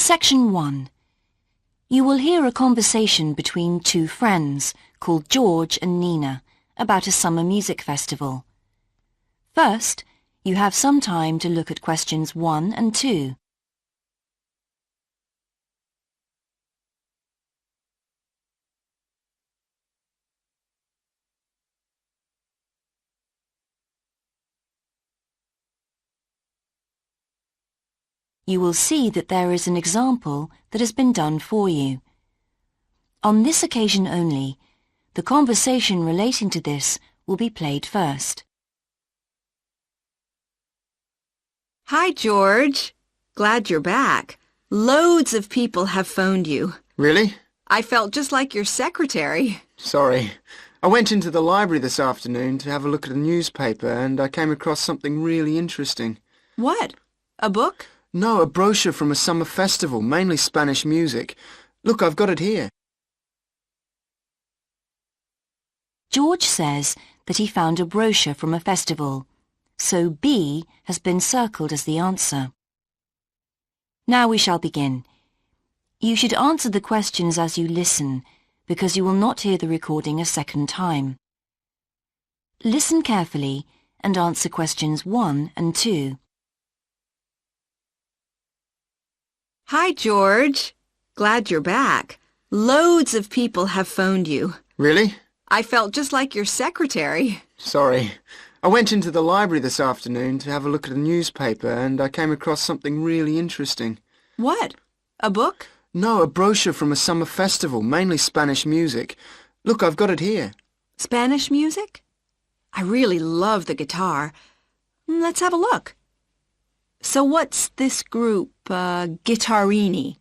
Section 1. You will hear a conversation between two friends called George and Nina about a summer music festival. First, you have some time to look at questions 1 and 2. You will see that there is an example that has been done for you. On this occasion only, the conversation relating to this will be played first. Hi, George. Glad you're back. Loads of people have phoned you. Really? I felt just like your secretary. Sorry. I went into the library this afternoon to have a look at a newspaper and I came across something really interesting. What? A book? No, a brochure from a summer festival, mainly Spanish music. Look, I've got it here. George says that he found a brochure from a festival, so B has been circled as the answer. Now we shall begin. You should answer the questions as you listen, because you will not hear the recording a second time. Listen carefully and answer questions 1 and 2. Hi, George. Glad you're back. Loads of people have phoned you. Really? I felt just like your secretary. Sorry. I went into the library this afternoon to have a look at a newspaper and I came across something really interesting. What? A book? No, a brochure from a summer festival, mainly Spanish music. Look, I've got it here. Spanish music? I really love the guitar. Let's have a look. So what's this group, Guittarini?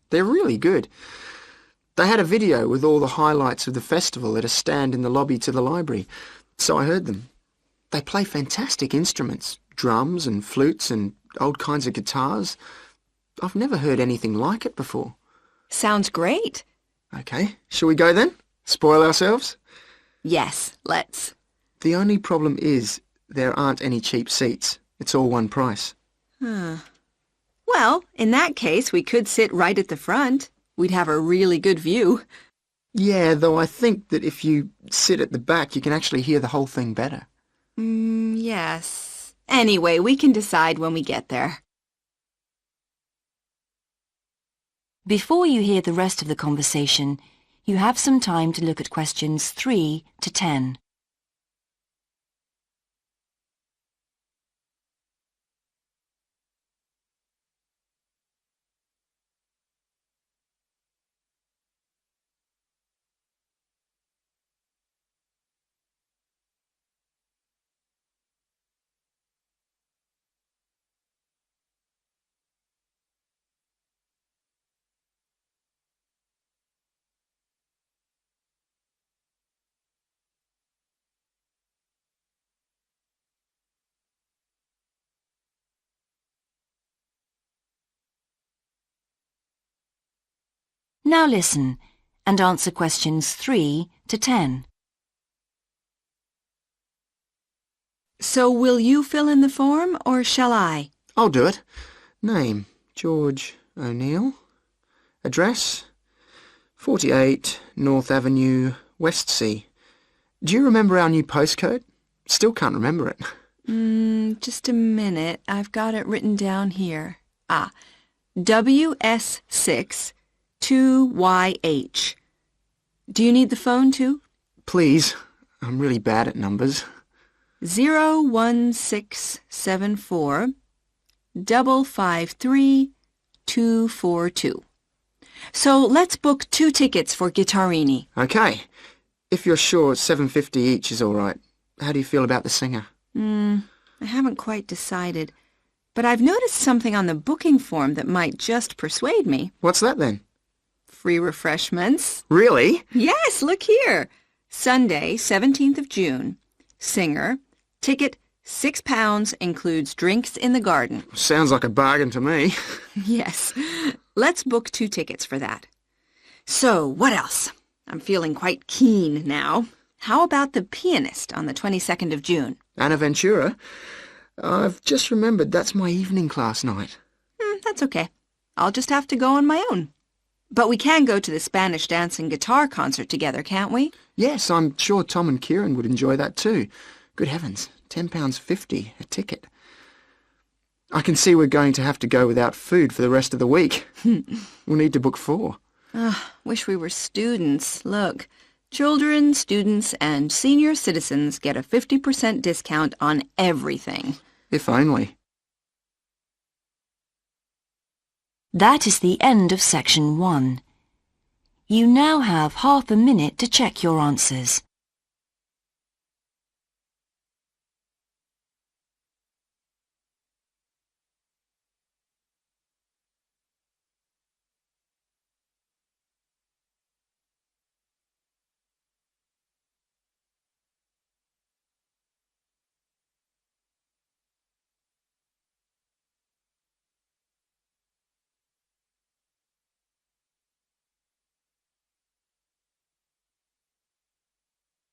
They're really good. They had a video with all the highlights of the festival at a stand in the lobby to the library, so I heard them. They play fantastic instruments, drums and flutes and old kinds of guitars. I've never heard anything like it before. Sounds great. Okay, shall we go then? Spoil ourselves? Yes, let's. The only problem is there aren't any cheap seats. It's all one price. Well, in that case, we could sit right at the front. We'd have a really good view. Yeah, though I think that if you sit at the back, you can actually hear the whole thing better. Yes. Anyway, we can decide when we get there. Before you hear the rest of the conversation, you have some time to look at questions 3 to 10. Now listen and answer questions 3 to 10. So will you fill in the form, or shall I? I'll do it. Name, George O'Neill. Address, 48 North Avenue, Westsea. Do you remember our new postcode? Still can't remember it. Just a minute. I've got it written down here. WS6 2YH. Do you need the phone too? Please. I'm really bad at numbers. 01674 553 242. So let's book 2 tickets for Guittarini. Okay. If you're sure $7.50 each is all right. How do you feel about the singer? I haven't quite decided. But I've noticed something on the booking form that might just persuade me. What's that then? Free refreshments. Really? Yes, look here. Sunday, 17th of June. Singer. Ticket, £6, includes drinks in the garden. Sounds like a bargain to me. Yes. Let's book 2 tickets for that. So, what else? I'm feeling quite keen now. How about the pianist on the 22nd of June? Anna Ventura? I've just remembered that's my evening class night. That's okay. I'll just have to go on my own. But we can go to the Spanish dance and guitar concert together, can't we? Yes, I'm sure Tom and Kieran would enjoy that too. Good heavens, £10.50 a ticket. I can see we're going to have to go without food for the rest of the week. We'll need to book 4. Wish we were students. Look, children, students, and senior citizens get a 50% discount on everything. If only. That is the end of section 1. You now have half a minute to check your answers.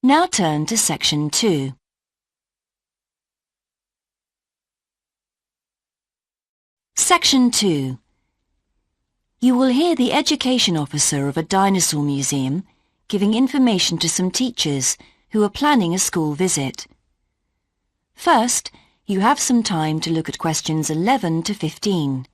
Now turn to section 2. Section 2. You will hear the education officer of a dinosaur museum giving information to some teachers who are planning a school visit. First, you have some time to look at questions 11 to 15.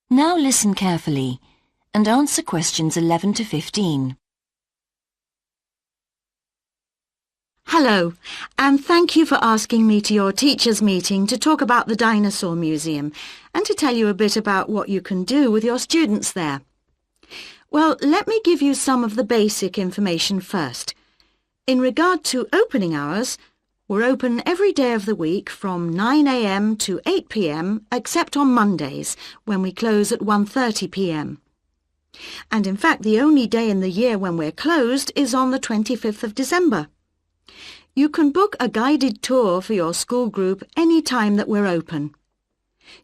Now listen carefully and answer questions 11 to 15. Hello, and thank you for asking me to your teachers' meeting to talk about the Dinosaur Museum and to tell you a bit about what you can do with your students there. Well, let me give you some of the basic information first. In regard to opening hours, we're open every day of the week from 9 a.m. to 8 p.m. except on Mondays, when we close at 1:30 p.m. And in fact, the only day in the year when we're closed is on the 25th of December. You can book a guided tour for your school group any time that we're open.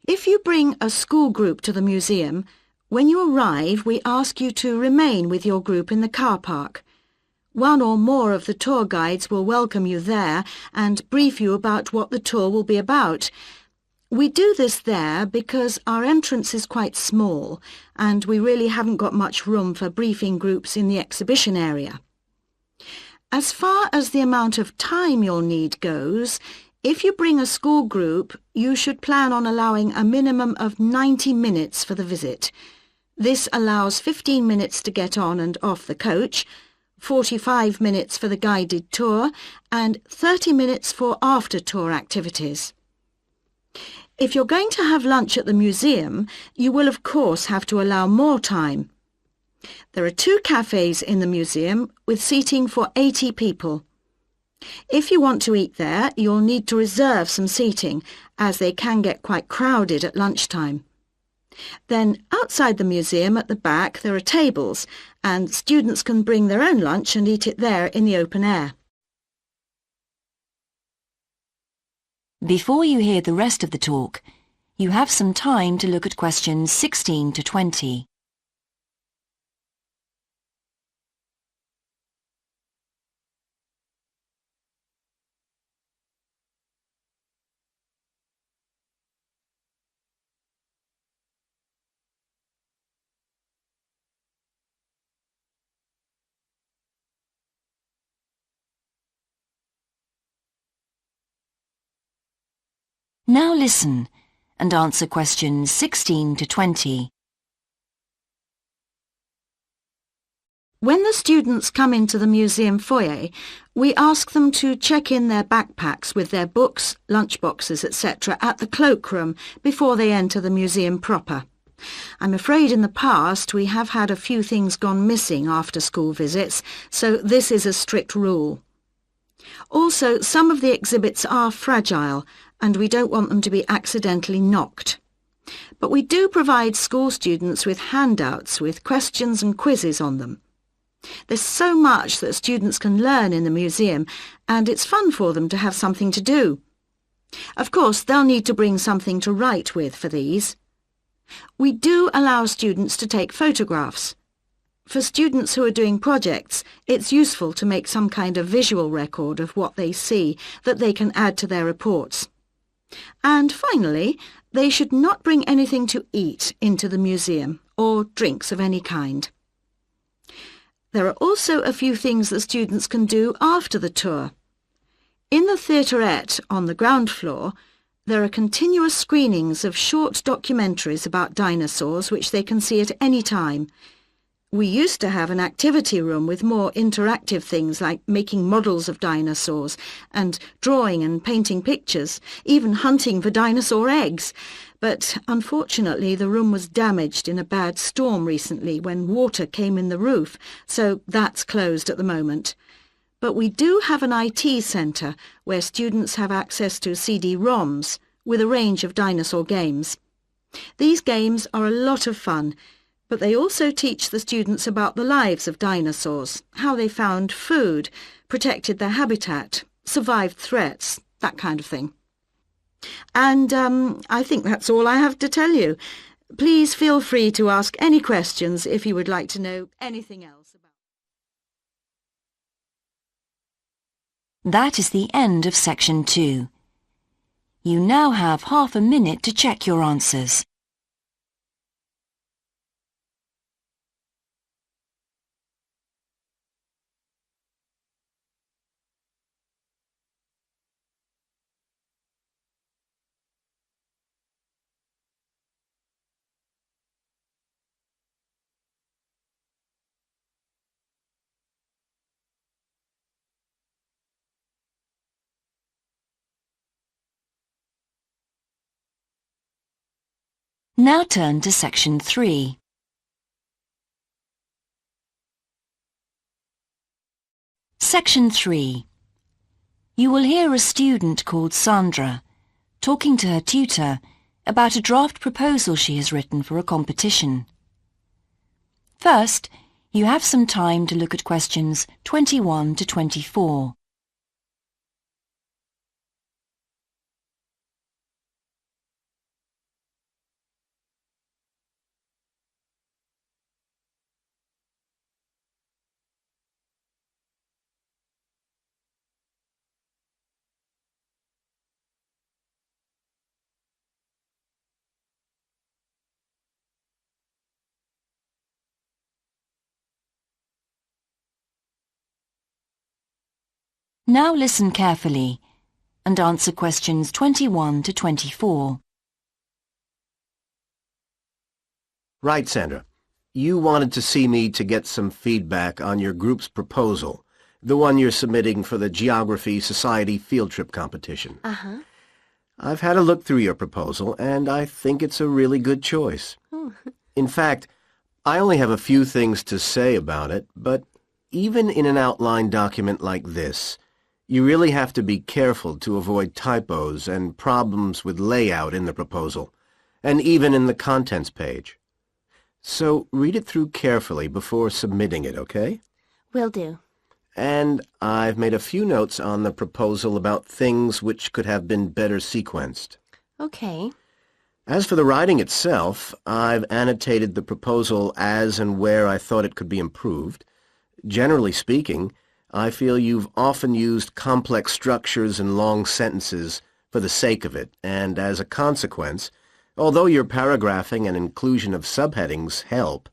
If you bring a school group to the museum, when you arrive, we ask you to remain with your group in the car park. One or more of the tour guides will welcome you there and brief you about what the tour will be about. We do this there because our entrance is quite small and we really haven't got much room for briefing groups in the exhibition area. As far as the amount of time you'll need goes, if you bring a school group, you should plan on allowing a minimum of 90 minutes for the visit. This allows 15 minutes to get on and off the coach, 45 minutes for the guided tour, and 30 minutes for after-tour activities. If you're going to have lunch at the museum, you will of course have to allow more time. There are 2 cafes in the museum with seating for 80 people. If you want to eat there, you'll need to reserve some seating, as they can get quite crowded at lunchtime. Then, outside the museum at the back, there are tables, and students can bring their own lunch and eat it there in the open air. Before you hear the rest of the talk, you have some time to look at questions 16 to 20. Now listen and answer questions 16 to 20. When the students come into the museum foyer, we ask them to check in their backpacks with their books, lunchboxes, etc. at the cloakroom before they enter the museum proper. I'm afraid in the past we have had a few things gone missing after school visits, so this is a strict rule. Also, some of the exhibits are fragile, and we don't want them to be accidentally knocked. But we do provide school students with handouts with questions and quizzes on them. There's so much that students can learn in the museum, and it's fun for them to have something to do. Of course, they'll need to bring something to write with for these. We do allow students to take photographs. For students who are doing projects, it's useful to make some kind of visual record of what they see that they can add to their reports. And finally, they should not bring anything to eat into the museum or drinks of any kind. There are also a few things that students can do after the tour. In the theaterette on the ground floor, there are continuous screenings of short documentaries about dinosaurs which they can see at any time. We used to have an activity room with more interactive things like making models of dinosaurs and drawing and painting pictures, even hunting for dinosaur eggs. But unfortunately the room was damaged in a bad storm recently when water came in the roof, so that's closed at the moment. But we do have an IT centre where students have access to CD-ROMs with a range of dinosaur games. These games are a lot of fun, but they also teach the students about the lives of dinosaurs, how they found food, protected their habitat, survived threats, that kind of thing. And I think that's all I have to tell you. Please feel free to ask any questions if you would like to know anything else about. That is the end of section 2. You now have half a minute to check your answers. Now turn to section 3. Section 3. You will hear a student called Sandra talking to her tutor about a draft proposal she has written for a competition. First, you have some time to look at questions 21 to 24. Now listen carefully and answer questions 21 to 24. Right, Sandra. You wanted to see me to get some feedback on your group's proposal, the one you're submitting for the Geography Society field trip competition. Uh-huh. I've had a look through your proposal, and I think it's a really good choice. Oh. In fact, I only have a few things to say about it, but even in an outline document like this, you really have to be careful to avoid typos and problems with layout in the proposal, and even in the contents page. So read it through carefully before submitting it, okay? Will do. And I've made a few notes on the proposal about things which could have been better sequenced. Okay. As for the writing itself, I've annotated the proposal as and where I thought it could be improved. Generally speaking, I feel you've often used complex structures and long sentences for the sake of it, and as a consequence, although your paragraphing and inclusion of subheadings help,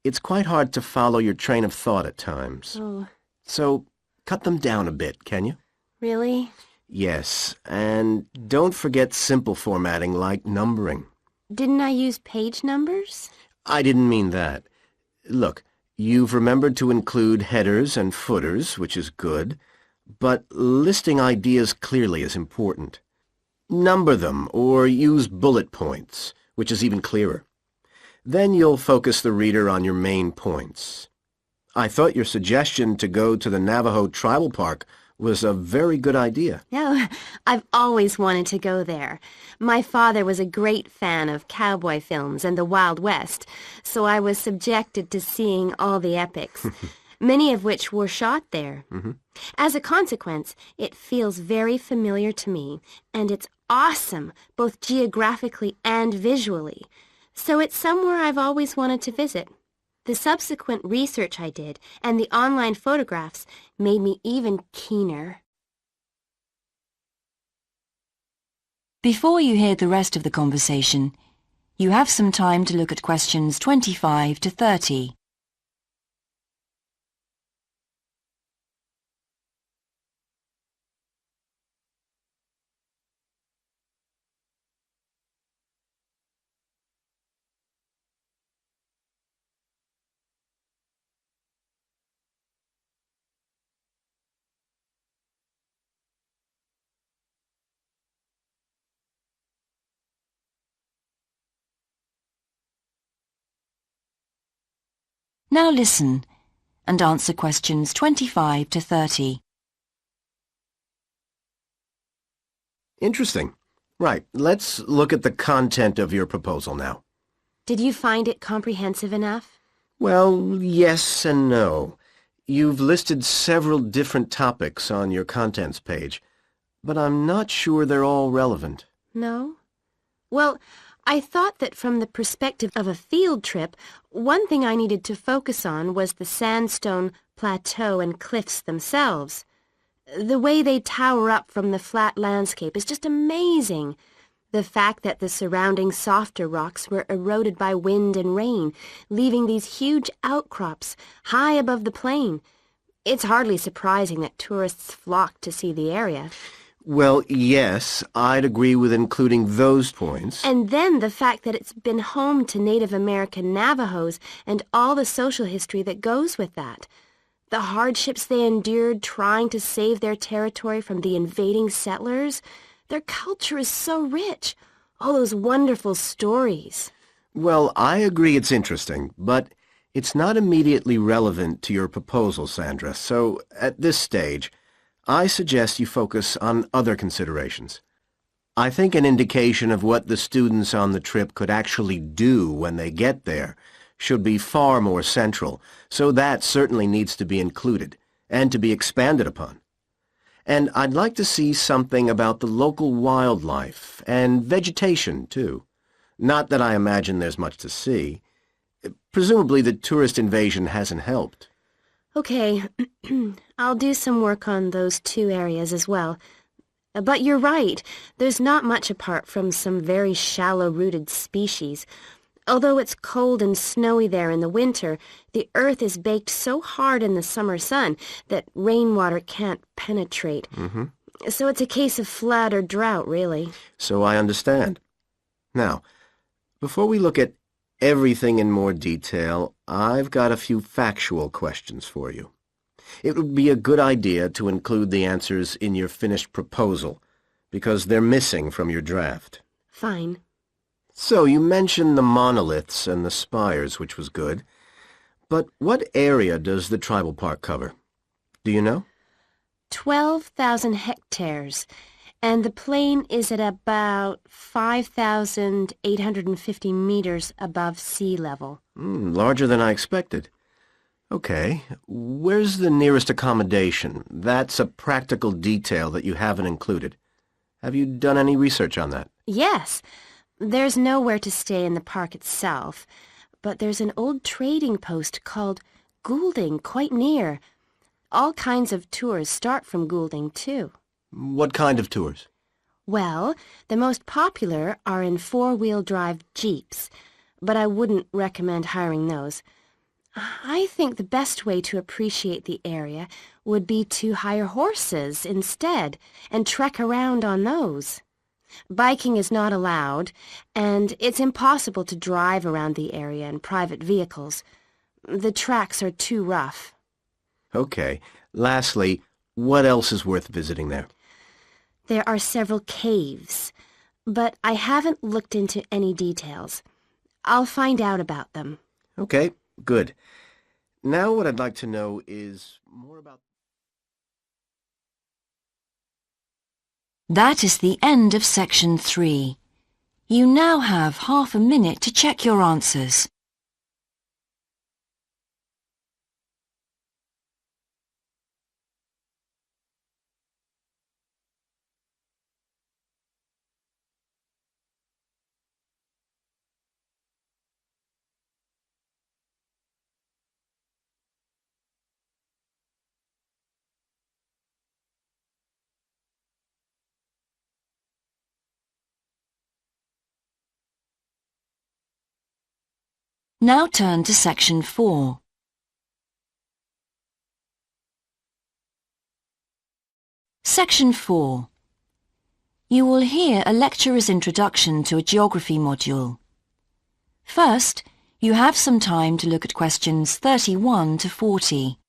it's quite hard to follow your train of thought at times. Oh, So cut them down a bit, can you? really? Yes, and don't forget simple formatting like numbering. Didn't I use page numbers? I didn't mean that. Look, you've remembered to include headers and footers, which is good, but listing ideas clearly is important. Number them or use bullet points, which is even clearer. Then you'll focus the reader on your main points. I thought your suggestion to go to the Navajo Tribal Park was a very good idea. No, I've always wanted to go there. My father was a great fan of cowboy films and the Wild West, so I was subjected to seeing all the epics, many of which were shot there. As a consequence, it feels very familiar to me, and it's awesome, both geographically and visually. So it's somewhere I've always wanted to visit. The subsequent research I did and the online photographs made me even keener. Before you hear the rest of the conversation, you have some time to look at questions 25 to 30. Now listen and answer questions 25 to 30. Interesting. Right, let's look at the content of your proposal now. Did you find it comprehensive enough? Well, yes and no. You've listed several different topics on your contents page, but I'm not sure they're all relevant. No? Well, I thought that from the perspective of a field trip, one thing I needed to focus on was the sandstone plateau and cliffs themselves. The way they tower up from the flat landscape is just amazing. The fact that the surrounding softer rocks were eroded by wind and rain, leaving these huge outcrops high above the plain. It's hardly surprising that tourists flock to see the area. Well, yes, I'd agree with including those points. And then the fact that it's been home to Native American Navajos and all the social history that goes with that. The hardships they endured trying to save their territory from the invading settlers. Their culture is so rich. All those wonderful stories. Well, I agree it's interesting, but it's not immediately relevant to your proposal, Sandra, so at this stage, I suggest you focus on other considerations. I think an indication of what the students on the trip could actually do when they get there should be far more central, so that certainly needs to be included and to be expanded upon. And I'd like to see something about the local wildlife and vegetation, too. Not that I imagine there's much to see. Presumably the tourist invasion hasn't helped. Okay, I'll do some work on those two areas as well. But you're right, there's not much apart from some very shallow-rooted species. Although it's cold and snowy there in the winter, the earth is baked so hard in the summer sun that rainwater can't penetrate. So it's a case of flood or drought, really. So I understand. Now, before we look at everything in more detail, I've got a few factual questions for you. It would be a good idea to include the answers in your finished proposal, because they're missing from your draft. Fine. So you mentioned the monoliths and the spires, which was good. But what area does the tribal park cover? Do you know? 12,000 hectares, and the plain is at about 5,850 meters above sea level. Larger than I expected. Okay, where's the nearest accommodation? That's a practical detail that you haven't included. Have you done any research on that? Yes, there's nowhere to stay in the park itself, but there's an old trading post called Goulding quite near. All kinds of tours start from Goulding, too. What kind of tours? Well, the most popular are in four-wheel drive Jeeps, but I wouldn't recommend hiring those. I think the best way to appreciate the area would be to hire horses instead and trek around on those. Biking is not allowed, and it's impossible to drive around the area in private vehicles. The tracks are too rough. Okay. Lastly, what else is worth visiting there? There are several caves, but I haven't looked into any details. I'll find out about them. Okay, good. Now what I'd like to know is more about... That is the end of section 3. You now have half a minute to check your answers. Now turn to section 4. Section 4. You will hear a lecturer's introduction to a geography module. First, you have some time to look at questions 31 to 40.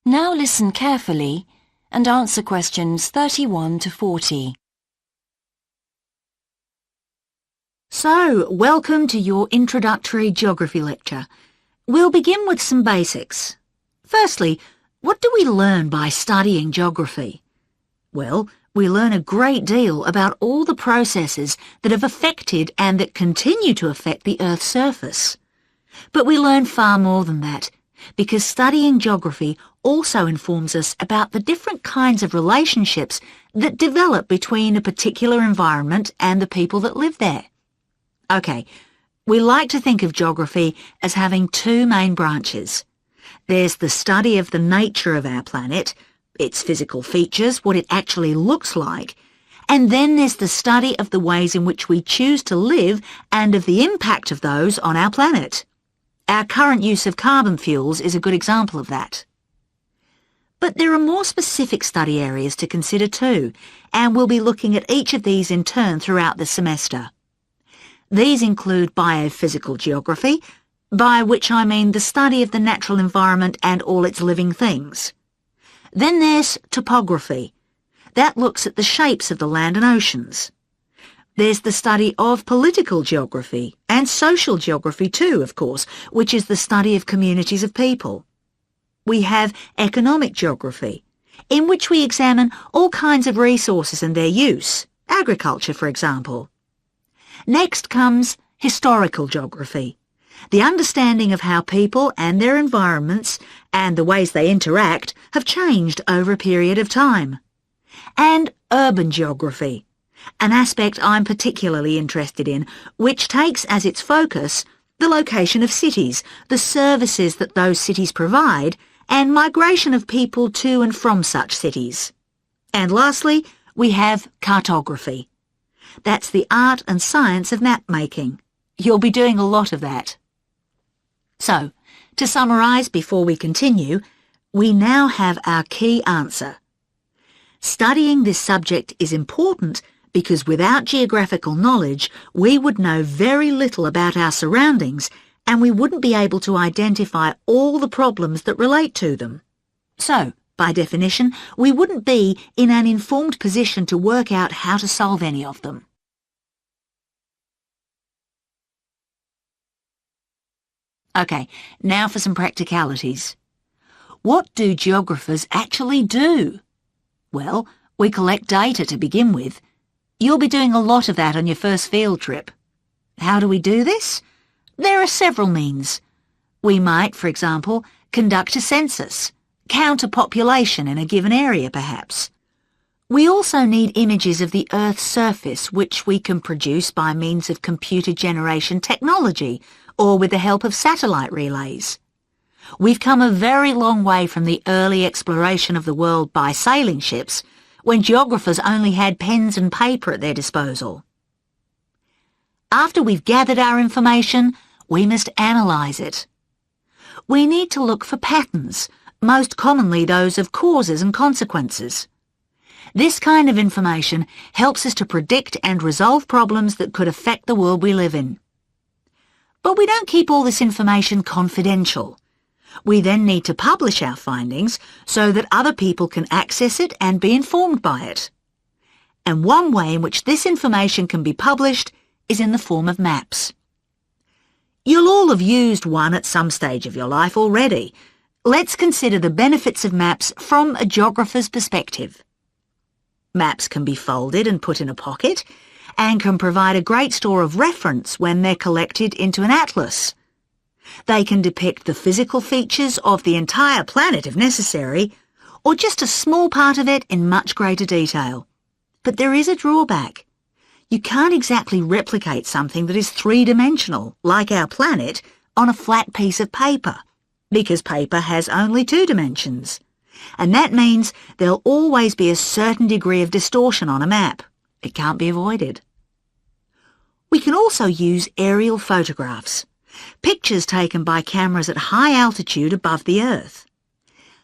Now listen carefully and answer questions 31 to 40. So, welcome to your introductory geography lecture. We'll begin with some basics. Firstly, what do we learn by studying geography? Well, we learn a great deal about all the processes that have affected and that continue to affect the Earth's surface. But we learn far more than that, because studying geography also informs us about the different kinds of relationships that develop between a particular environment and the people that live there. Okay, we like to think of geography as having two main branches. There's the study of the nature of our planet, its physical features, what it actually looks like, and then there's the study of the ways in which we choose to live and of the impact of those on our planet. Our current use of carbon fuels is a good example of that. But there are more specific study areas to consider too, and we'll be looking at each of these in turn throughout the semester. These include biophysical geography, by which I mean the study of the natural environment and all its living things. Then there's topography. That looks at the shapes of the land and oceans. There's the study of political geography, and social geography too, of course, which is the study of communities of people. We have economic geography, in which we examine all kinds of resources and their use, agriculture, for example. Next comes historical geography, the understanding of how people and their environments and the ways they interact have changed over a period of time. And urban geography, an aspect I'm particularly interested in, which takes as its focus the location of cities, the services that those cities provide, and migration of people to and from such cities. And lastly, we have cartography. That's the art and science of map making. You'll be doing a lot of that. So, to summarise before we continue, we now have our key answer. Studying this subject is important because without geographical knowledge, we would know very little about our surroundings and we wouldn't be able to identify all the problems that relate to them. So, by definition, we wouldn't be in an informed position to work out how to solve any of them. Okay, now for some practicalities. What do geographers actually do? Well, we collect data to begin with. You'll be doing a lot of that on your first field trip. How do we do this? There are several means. We might, for example, conduct a census, count a population in a given area perhaps. We also need images of the Earth's surface which we can produce by means of computer generation technology or with the help of satellite relays. We've come a very long way from the early exploration of the world by sailing ships, when geographers only had pens and paper at their disposal. After we've gathered our information, we must analyse it. We need to look for patterns, most commonly those of causes and consequences. This kind of information helps us to predict and resolve problems that could affect the world we live in. But we don't keep all this information confidential. We then need to publish our findings so that other people can access it and be informed by it. And one way in which this information can be published is in the form of maps. You'll all have used one at some stage of your life already. Let's consider the benefits of maps from a geographer's perspective. Maps can be folded and put in a pocket and can provide a great store of reference when they're collected into an atlas. They can depict the physical features of the entire planet if necessary, or just a small part of it in much greater detail. But there is a drawback. You can't exactly replicate something that is three-dimensional, like our planet, on a flat piece of paper, because paper has only 2 dimensions. And that means there'll always be a certain degree of distortion on a map. It can't be avoided. We can also use aerial photographs, pictures taken by cameras at high altitude above the Earth.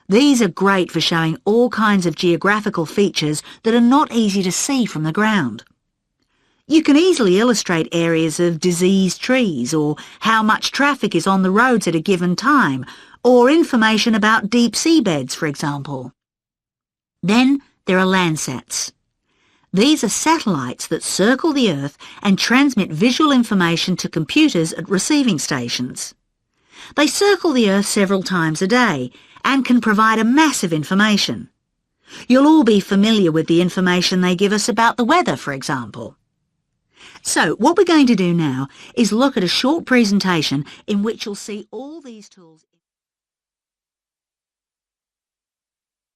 These are great for showing all kinds of geographical features that are not easy to see from the ground. You can easily illustrate areas of diseased trees, or how much traffic is on the roads at a given time, or information about deep seabeds, for example. Then there are Landsats. These are satellites that circle the Earth and transmit visual information to computers at receiving stations. They circle the Earth several times a day and can provide a massive information. You'll all be familiar with the information they give us about the weather, for example. So what we're going to do now is look at a short presentation in which you'll see all these tools.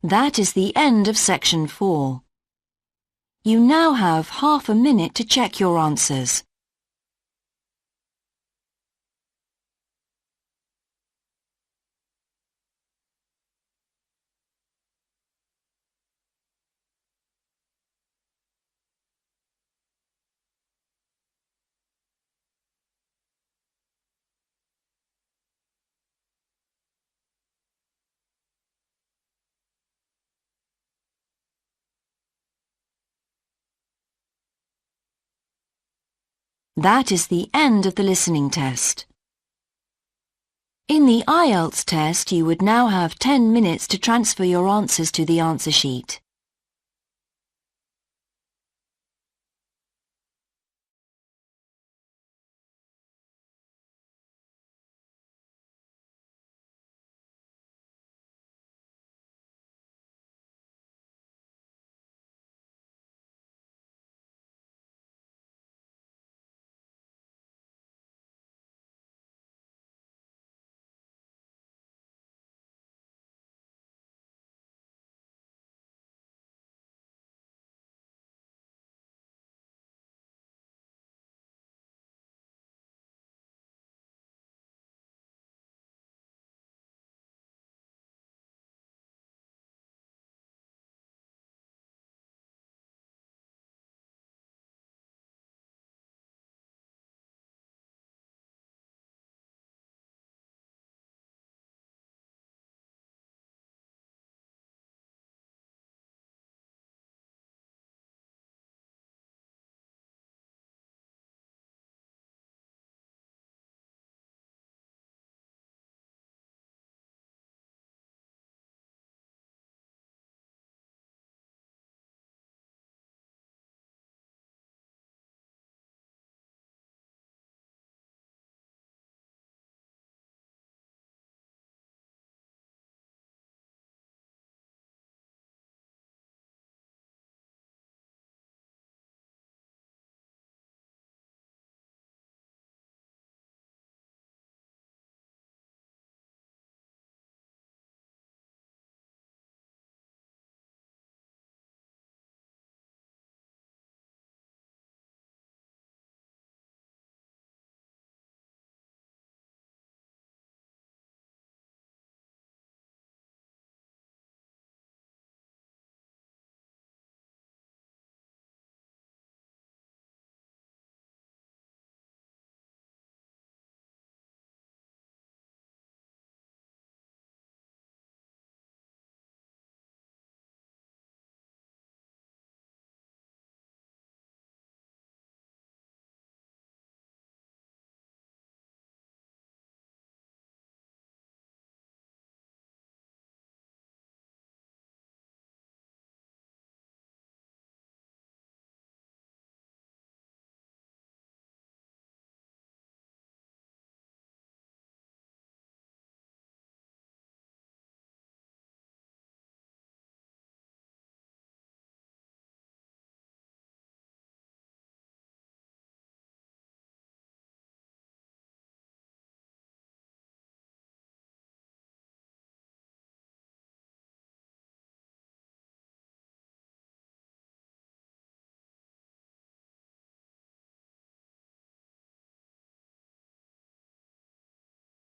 That is the end of section 4. You now have half a minute to check your answers. That is the end of the listening test. In the Ielts test, you would now have 10 minutes to transfer your answers to the answer sheet.